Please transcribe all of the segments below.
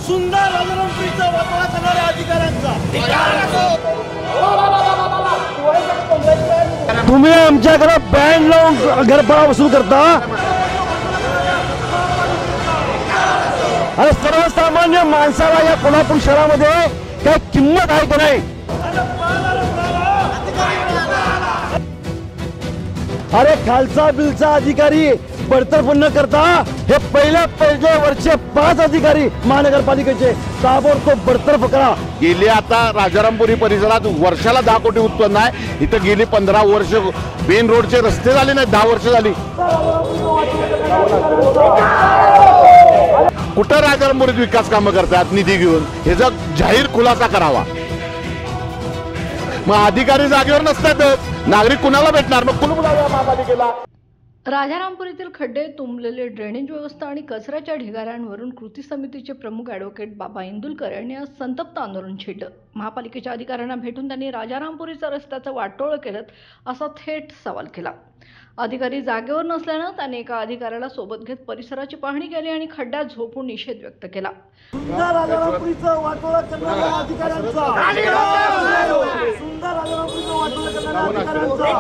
सुंदर राजारामपुरीचा वाटोळा करणाऱ्या अधिकाऱ्यांचा तुम्ही आमच्याकडे बँड लावून घरफाळा वसूल करता। अरे सर्वसामान्य माणसाला या कोल्हापूर शहरामध्ये काय किंमत आहे का नाही? अरे खालचा बिलचा अधिकारी बडतर्फ न करता हे पहिल्या वरचे 5 अधिकारी महानगरपालिकेचे ताबडतोब बडतर्फ करा। गेली आता राजारामपुरी परिसरात वर्षाला 10 कोटी उत्पन्न आहे। इथं गेली 15 वर्ष मेन रोडचे रस्ते झाले नाही, 10 वर्ष झाली। कुठं राजारामपुरीत विकास कामं करतात निधी घेऊन, ह्याचा जाहीर खुलासा करावा। मग अधिकारी जागेवर नसतातच, नागरिक कुणाला भेटणार? मग कुलूप लावा महापालिकेला। राजारामपुरीतील खड्डे, तुंबलेले ड्रेनेज व्यवस्था आणि कचऱ्याच्या ढिगाऱ्यांवरून कृती समितीचे प्रमुख ॲडव्होकेट बाबा इंदुलकर यांनी आज संतप्त आंदोलन छेडलं। महापालिकेच्या अधिकाऱ्यांना भेटून त्यांनी राजारामपुरीचा रस्त्याचं वाटोळं केलं असा थेट सवाल केला। अधिकारी जागेवर नसल्यानं त्यांनी एका अधिकाऱ्याला सोबत घेत परिसराची पाहणी केली आणि खड्ड्यात झोपून निषेध व्यक्त केला। सुंदर राजारामपुरीचा वाटोळा करणाऱ्या अधिकाऱ्यांचा सुंदर राजारामपुरीचा वाटोळा करणाऱ्या अधिकाऱ्यांचा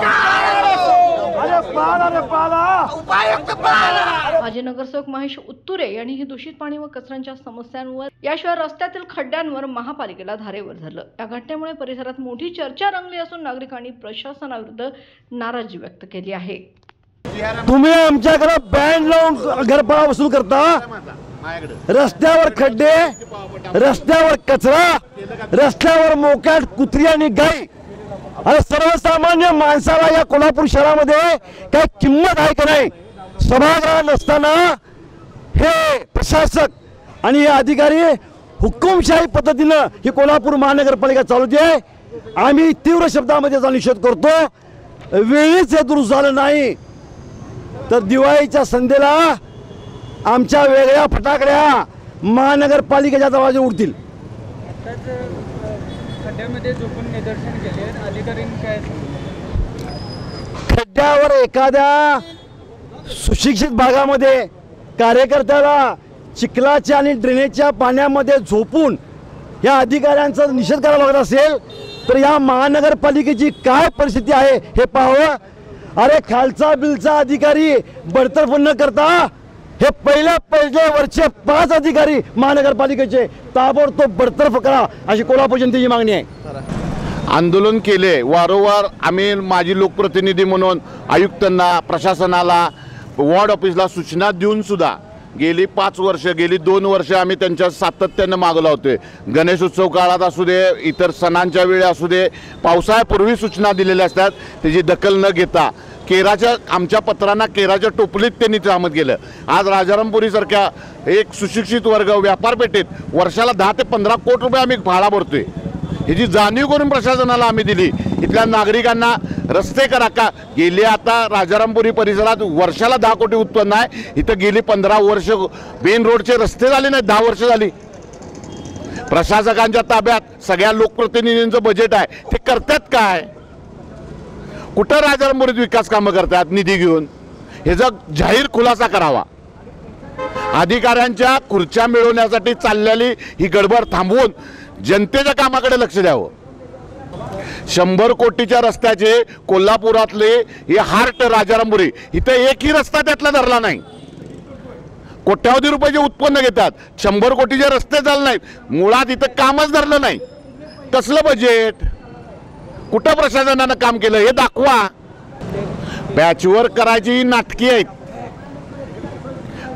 माजी नगरसेवक महेश उत्तुरे यांनी ही दूषित पाणी व कचऱ्यांच्या समस्यांवर याशिवाय रस्त्यातील खड्ड्यांवर महापालिकेला धारेवर धरलं। या घटनेमुळे परिसरात मोठी चर्चा रंगली असून नागरिकांनी प्रशासनाविरुद्ध नाराजी व्यक्त केली आहे। तुम्ही आमच्याकडे बँड लावून घरफाळा वसूल करता। रस्त्यावर खड्डे, रस्त्यावर कचरा, रस्त्यावर मोकाट कुत्री आणि गाई। अरे सर्वसामान्य माणसाला या कोल्हापूर शहरामध्ये काय किंमत आहे का नाही? सभागृह नसताना हे प्रशासक आणि हे अधिकारी हुकुमशाही पद्धतीनं ही कोल्हापूर महानगरपालिका चालवते। आम्ही तीव्र शब्दामध्ये याचा निषेध करतो। वेळीच हे दुरुस्त झालं नाही तर दिवाळीच्या संध्येला आमच्या वेगळ्या फटाकड्या महानगरपालिकेच्या दरवाजे उडतील। खड्ड्यामध्ये झोपून निदर्शन केले अधिकाऱ्यांनी काय? खड्ड्यावर एखाद्या सुशिक्षित भागामध्ये कार्यकर्त्याला चिखलाच्या आणि ड्रेनेजच्या पाण्यामध्ये झोपून या अधिकाऱ्यांचा निषेध करावा लागत असेल तर या महानगरपालिकेची काय परिस्थिती आहे हे पाहावं। अरे खालचा बिलचा अधिकारी बडतर्फ न करता हे पहिल्या वरचे 5 अधिकारी महानगरपालिकेचे ताबडतोब बडतर्फ करा अशी कोल्हापूर जनतेची मागणी आहे। आंदोलन केले वारंवार आम्ही माजी लोकप्रतिनिधी म्हणून आयुक्तांना, प्रशासनाला, वॉर्ड ऑफिसला सूचना देऊन सुद्धा गेली 5 वर्ष, गेली 2 वर्ष आम्ही त्यांच्या सातत्यानं मागं लावतोय। गणेश उत्सव काळात असू दे, इतर सणांच्या वेळी असू दे, पावसाळ्यापूर्वी सूचना दिलेल्या असतात, त्याची दखल न घेता केराच्या आमच्या पत्रांना केराच्या टोपलीत त्यांनी सामत केलं। आज राजारामपुरीसारख्या एक सुशिक्षित वर्ग व्यापारपेठेत वर्षाला 10 ते 15 कोटी रुपये आम्ही भाडा भरतोय। ह्याची जाणीव करून प्रशासनाला आम्ही दिली। इथल्या नागरिकांना रस्ते करा का? गेली आता राजारामपुरी परिसरात वर्षाला 10 कोटी उत्पन्न आहे। इथं गेली 15 वर्ष मेन रोडचे रस्ते झाले नाही, 10 वर्ष झाली। प्रशासकांच्या ताब्यात सगळ्या लोकप्रतिनिधींचं बजेट आहे, ते करतात काय? कुठं राजारामपुरीत विकास कामं करतात निधी घेऊन, ह्याचा जाहीर खुलासा करावा। अधिकाऱ्यांच्या खुर्च्या मिळवण्यासाठी चाललेली ही गडबड थांबवून जनतेच्या कामाकडे लक्ष द्यावं। 100 कोटीच्या रस्त्याचे कोल्हापुरातले हे हार्ट राजारामपुरी, इथं एकही रस्ता त्यातला धरला नाही। कोट्यावधी रुपयाचे उत्पन्न घेतात, 100 कोटीचे रस्ते झाले नाहीत, मुळात इथं कामच धरलं नाही। कसलं बजेट? कुठं प्रशासनानं काम केलं हे दाखवा। पॅचवर्क करायची नाटकी आहेत,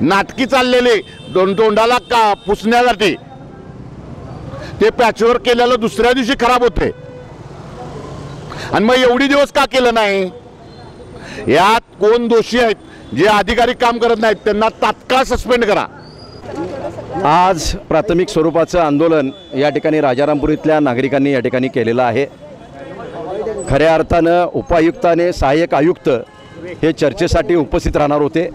नाटकी चाललेले तोंडाला का पुसण्यासाठी ते पॅचवर्क केलेलं दुसऱ्या दिवशी खराब होते। आणि मग एवढी दिवस का केलं नाही? यात कोण दोषी आहेत? जे अधिकारी काम करत नाहीत त्यांना तात्काळ सस्पेंड करा। आज प्राथमिक स्वरूपाचं आंदोलन या ठिकाणी राजारामपुरीतल्या नागरिकांनी या ठिकाणी केलेलं आहे। खऱ्या अर्थानं उपायुक्त आणि सहाय्यक आयुक्त हे चर्चेसाठी उपस्थित राहणार होते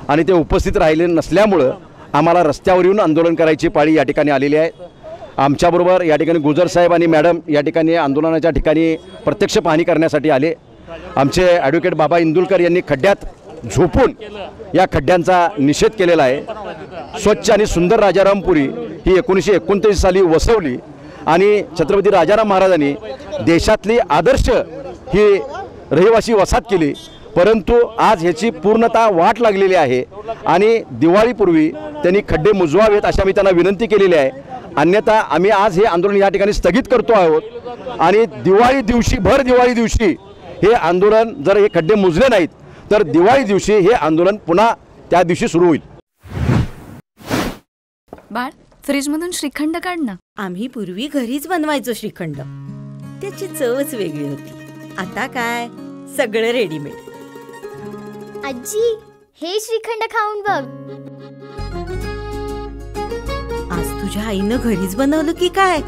आणि ते उपस्थित राहिले नसल्यामुळं आम्हाला रस्त्यावर येऊन आंदोलन करायची पाळी या ठिकाणी आलेली आहे। आमच्याबरोबर या ठिकाणी गुजर साहेब आणि मॅडम या ठिकाणी आंदोलनाच्या ठिकाणी प्रत्यक्ष पाहणी करण्यासाठी आले। आमचे ॲडव्होकेट बाबा इंदुलकर यांनी खड्ड्यात झोपून या खड्ड्यांचा निषेध केलेला आहे। स्वच्छ आणि सुंदर राजारामपुरी ही 1929 साली वसवली आणि छत्रपती राजाराम महाराजांनी देशातली आदर्श ही रहिवासी वसाहत केली. परंतु आज ह्याची पूर्णतः वाट लागलेली आहे आणि दिवाळीपूर्वी त्यांनी खड्डे मुजवावेत अशा मी त्यांना विनंती केलेली आहे. अन्यथा आम्ही आज हे आंदोलन या ठिकाणी स्थगित करतो आहोत आणि दिवाळी दिवशी भर दिवाळी दिवशी हे आंदोलन जर हे खड्डे मुजले नाहीत तर दिवाळी दिवशी हे आंदोलन पुन्हा त्या दिवशी सुरू होईल. बाळ, फ्रीजमधून श्रीखंड काढ ना. आम्ही पूर्वी घरीच बनवायचो श्रीखंड, त्याची चवच वेगळी होती. आता काय सगळं रेडीमेड. आजी, हे श्रीखंड खाऊन बघ. आज तुझ्या आईनं घरीच बनवलं की काय?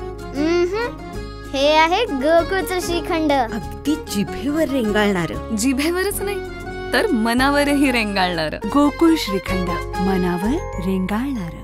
हे आहे गोकुळचं श्रीखंड. अगदी जिभेवर रेंगाळणार. जिभेवरच नाही तर मनावरही रेंगाळणार. गोकुळ श्रीखंड, मनावर रेंगाळणार.